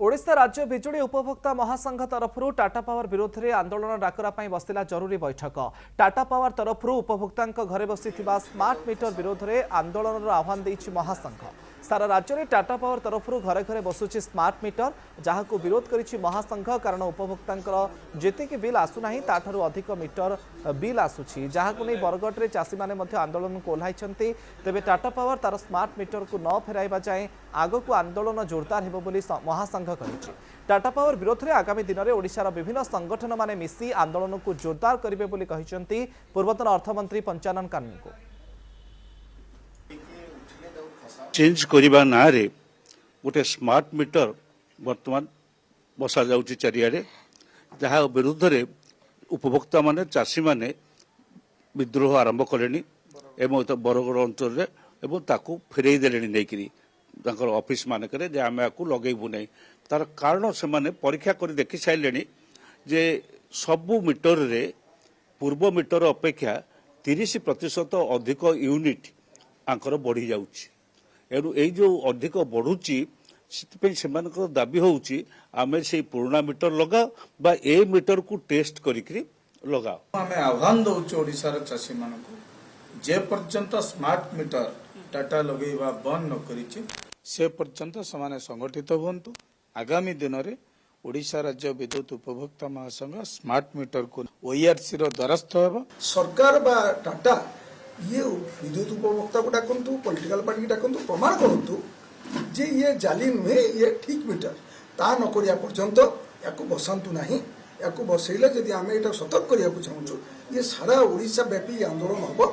ओडिशा राज्य बिजुली उपभोक्ता महासंघ तरफ टाटा पावर विरोध में आंदोलन डाकरा बसला जरूरी बैठक। टाटा पावर तरफ उपभोक्ता घरे बसी स्मार्ट मीटर विरोध में आंदोलन आह्वान देइछि महासंघ। सारा राज्य में टाटा पावर तरफ घरे घरे बसुची स्मार्ट मीटर जहां को विरोध करिछि महासंघ। कारण उपभोक्ता जेतिकी बिल आसुना ताठारु अधिक मीटर बिल आसुछि, जहां को नहीं बरगढ़ में चाषी माने आंदोलन को ओह्लाइछन्ति। तेबे टाटा पावर तार स्मार्ट मीटर को न फेराइबा जाए आगक आंदोलन जोरदार हेबो बोली महासंघ कहिछि। टाटा पावर विरोध में आगामी दिन में ओडिशार विभिन्न संगठन माने मिसी आंदोलन को जोरदार करिवे बोली कहिछन्ति पूर्वतन अर्थमंत्री पंचानन कानून को चेंज करने ना गोटे स्मार्ट मीटर वर्तमान बसा जाउची चारियाडे, जहाँ विरुद्ध रे उपभोक्ता माने चाषी माने विद्रोह आरंभ कलेनी एवं बरगढ़ अंचल एवं ताकू फेरई देले नहीं ऑफिस मानक आम आपको लगेबू नहीं। तार कारण से माने परीक्षा कर देखी सारे जे सबू मीटर रे पूर्व मीटर अपेक्षा 30% अधिक यूनिट आंकर बढ़ी जाउची। एनु ए जो अधिक बढ़ुची से दाबी होउची आमे से पुराना मीटर लगाओ बा ए मीटर को टेस्ट करिकरी लगाओ। आमे आह्वान दउछु ओडिसार चाषी मानकु जे पर्यंत स्मार्ट मीटर टाटा लगेबा बंद न करिछि से पर्यंत समाने संगठित हुंतु। आगामी दिन में ओडिशा राज्य विद्युत उपभोक्ता महासंघ स्मार्ट मीटर को ओईआरसी रो द्वारस्थ हेबा। सरकार बा टाटा ये विद्युत उपभोक्ता को डाकंतु, पॉलिटिकल पार्टी डाकंतु, प्रमाण करंतु जे ये जाली नुहे, ये ठीक मीटर ता न करिया पर्यंत याको बसंतु नाही। याको बसैले जदि आमे एटा सतर्क करिया चाहूछु ये सारा ओडिशा व्यापी आंदोलन हबो।